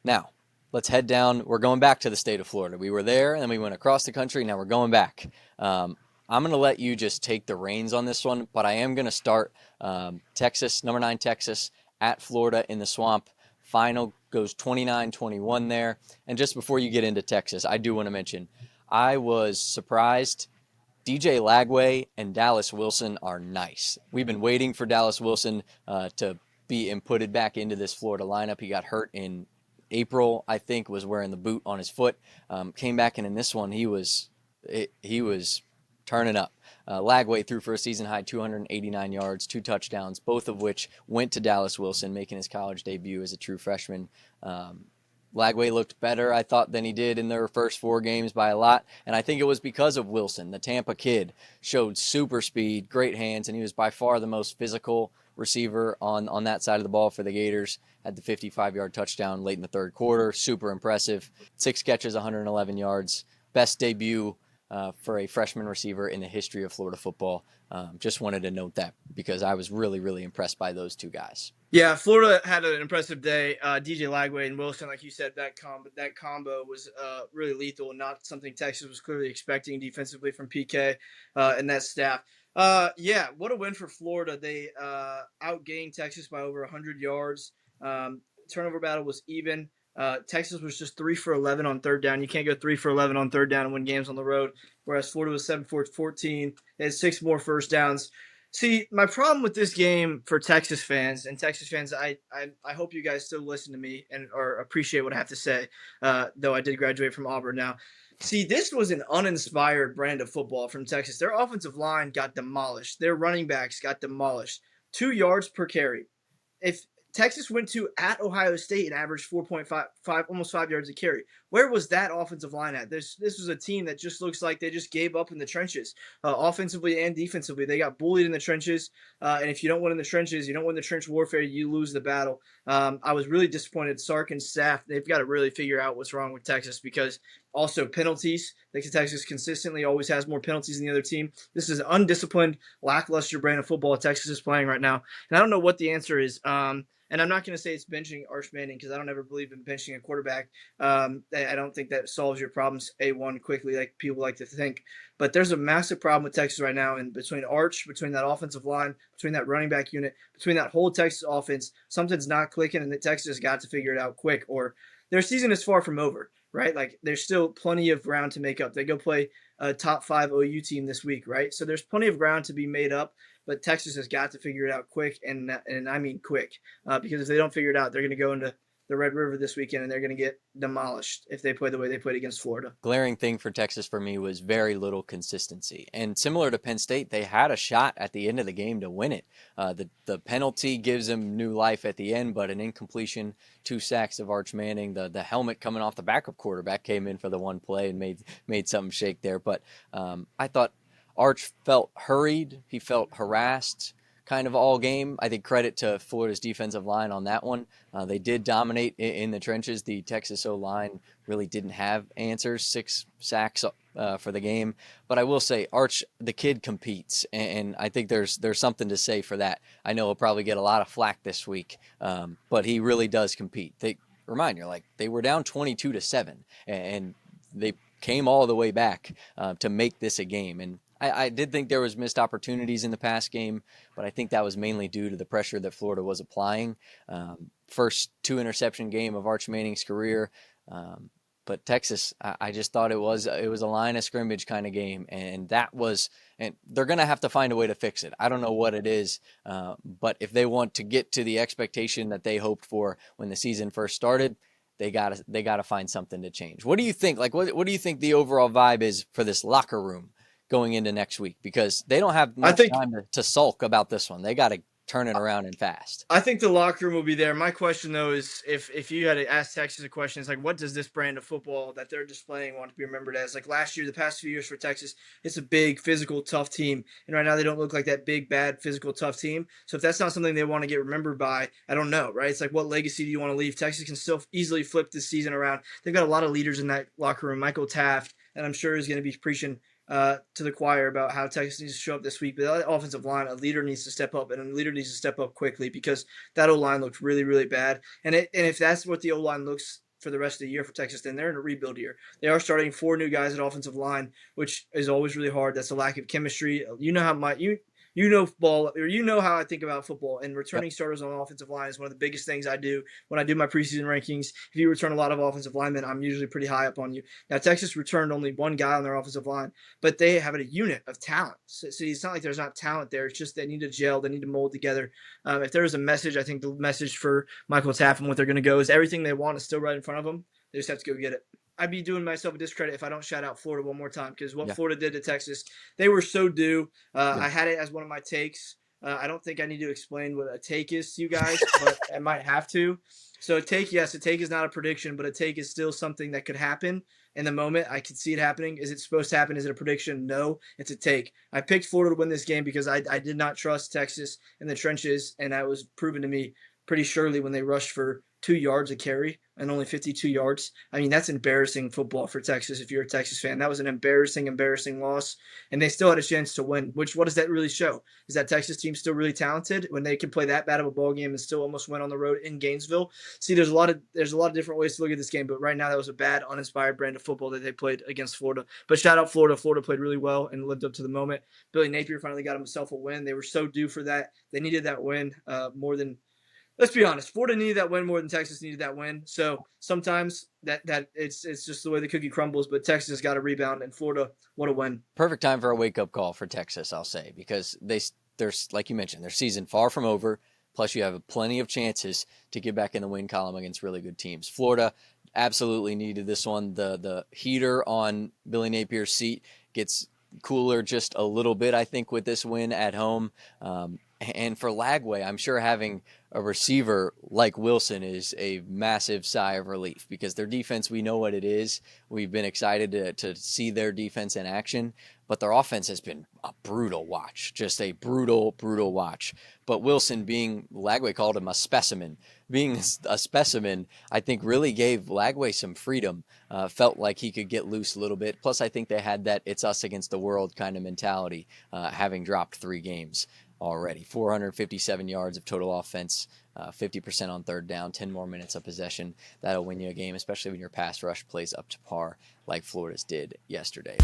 Now, let's head down. We're going back to the state of Florida. We were there and then we went across the country. Now we're going back. I'm going to let you just take the reins on this one, but I am going to start Texas, number 9 Texas, at Florida in the Swamp. Final goes 29-21 there. And just before you get into Texas, I do want to mention I was surprised. DJ Lagway and Dallas Wilson are nice. We've been waiting for Dallas Wilson to be inputted back into this Florida lineup. He got hurt in April, I think, was wearing the boot on his foot. Came back, and in this one, he was turning up. Lagway threw for a season-high 289 yards, 2 touchdowns, both of which went to Dallas Wilson, making his college debut as a true freshman. Lagway looked better, I thought, than he did in their first 4 games by a lot, and I think it was because of Wilson. The Tampa kid showed super speed, great hands, and he was by far the most physical receiver on that side of the ball for the Gators. Had the 55-yard touchdown late in the third quarter, super impressive. 6 catches, 111 yards, best debut for a freshman receiver in the history of Florida football. Just wanted to note that because I was really, really impressed by those 2 guys. Yeah, Florida had an impressive day. DJ Lagway and Wilson, like you said, that combo was really lethal and not something Texas was clearly expecting defensively from PK and that staff. Yeah, what a win for Florida. They outgained Texas by over 100 yards. Turnover battle was even. Texas was just 3 for 11 on third down. You can't go 3 for 11 on third down and win games on the road, whereas Florida was 7 for 14. They had 6 more first downs. See, my problem with this game for Texas fans, I hope you guys still listen to me or appreciate what I have to say, though I did graduate from Auburn now. See, this was an uninspired brand of football from Texas. Their offensive line got demolished. Their running backs got demolished. 2 yards per carry. If Texas went to at Ohio State and averaged 4.5, almost 5 yards a carry. Where was that offensive line at? This was a team that just looks like they just gave up in the trenches, offensively and defensively. They got bullied in the trenches, and if you don't win in the trenches, you don't win the trench warfare, you lose the battle. I was really disappointed. Sark and staff, they've got to really figure out what's wrong with Texas because also penalties. Texas consistently always has more penalties than the other team. This is an undisciplined, lackluster brand of football Texas is playing right now, and I don't know what the answer is. And I'm not going to say it's benching Arch Manning because I don't ever believe in benching a quarterback. I don't think that solves your problems A1 quickly like people like to think. But there's a massive problem with Texas right now. And between Arch, between that offensive line, between that running back unit, between that whole Texas offense, something's not clicking and Texas has got to figure it out quick or their season is far from over, right? Like there's still plenty of ground to make up. They go play a top 5 OU team this week, right? So there's plenty of ground to be made up. But Texas has got to figure it out quick, and I mean quick, because if they don't figure it out, they're going to go into the Red River this weekend, and they're going to get demolished if they play the way they played against Florida. Glaring thing for Texas for me was very little consistency. And similar to Penn State, they had a shot at the end of the game to win it. The penalty gives them new life at the end, but an incompletion, 2 sacks of Arch Manning, the helmet coming off the backup quarterback came in for the one play and made something shake there. But I thought Arch felt hurried. He felt harassed kind of all game. I think credit to Florida's defensive line on that one. They did dominate in the trenches. The Texas O-line really didn't have answers. 6 sacks for the game. But I will say, Arch, the kid competes, and I think there's something to say for that. I know he'll probably get a lot of flack this week, but he really does compete. Remind you, like they were down 22-7, and they came all the way back to make this a game. And I did think there was missed opportunities in the past game, but I think that was mainly due to the pressure that Florida was applying. First 2 interception game of Arch Manning's career. But Texas, I just thought it was a line of scrimmage kind of game, and they're going to have to find a way to fix it. I don't know what it is, but if they want to get to the expectation that they hoped for when the season first started, they gotta find something to change. What do you think? Like, what do you think the overall vibe is for this locker room going into next week? Because they don't have much time to sulk about this one. They got to turn it around and fast. I think the locker room will be there. My question, though, is if you had to ask Texas a question, it's like, what does this brand of football that they're displaying want to be remembered as? Like last year, the past few years for Texas, it's a big, physical, tough team. And right now, they don't look like that big, bad, physical, tough team. So if that's not something they want to get remembered by, I don't know, right? It's like, what legacy do you want to leave? Texas can still easily flip this season around. They've got a lot of leaders in that locker room. Michael Taft, and I'm sure is going to be preaching to the choir about how Texas needs to show up this week. But that offensive line, a leader needs to step up, and a leader needs to step up quickly because that O-line looked really, really bad. And if that's what the O-line looks for the rest of the year for Texas. Then they're in a rebuild year. They are starting 4 new guys at offensive line, which is always really hard. That's a lack of chemistry. You know how you know football, or you know how I think about football, and returning starters on offensive line is one of the biggest things I do when I do my preseason rankings. If you return a lot of offensive linemen, I'm usually pretty high up on you. Now, Texas returned only 1 guy on their offensive line, but they have a unit of talent. So it's not like there's not talent there. It's just they need to gel. They need to mold together. If there was a message, I think the message for Michael Taff and what they're going to go is everything they want is still right in front of them. They just have to go get it. I'd be doing myself a discredit if I don't shout out Florida one more time, because what Florida did to Texas, they were so due. I had it as one of my takes. I don't think I need to explain what a take is to you guys, but I might have to. So a take, yes, a take is not a prediction, but a take is still something that could happen in the moment. I could see it happening. Is it supposed to happen? Is it a prediction? No, it's a take. I picked Florida to win this game because I did not trust Texas in the trenches, and that was proven to me pretty surely when they rushed for 2 yards a carry and only 52 yards. I mean, that's embarrassing football for Texas if you're a Texas fan. That was an embarrassing loss, and they still had a chance to win, which what does that really show? Is that Texas team still really talented when they can play that bad of a ball game and still almost win on the road in Gainesville? See, there's a lot of different ways to look at this game, but right now that was a bad, uninspired brand of football that they played against Florida. But shout out Florida. Florida played really well and lived up to the moment. Billy Napier finally got himself a win. They were so due for that. They needed that win more than – let's be honest. Florida needed that win more than Texas needed that win. So sometimes that it's just the way the cookie crumbles. But Texas has got to rebound, and Florida, what a win! Perfect time for a wake-up call for Texas, I'll say, because there's like you mentioned, their season far from over. Plus, you have plenty of chances to get back in the win column against really good teams. Florida absolutely needed this one. The heater on Billy Napier's seat gets cooler just a little bit, I think, with this win at home. And for Lagway, I'm sure having a receiver like Wilson is a massive sigh of relief, because their defense, we know what it is. We've been excited to see their defense in action, but their offense has been a brutal watch, just a brutal watch. But Wilson, Lagway called him a specimen, being a specimen, I think really gave Lagway some freedom, felt like he could get loose a little bit. Plus, I think they had that it's us against the world kind of mentality, having dropped 3 games already. 457 yards of total offense, 50% on third down, 10 more minutes of possession. That'll win you a game, especially when your pass rush plays up to par like Florida's did yesterday.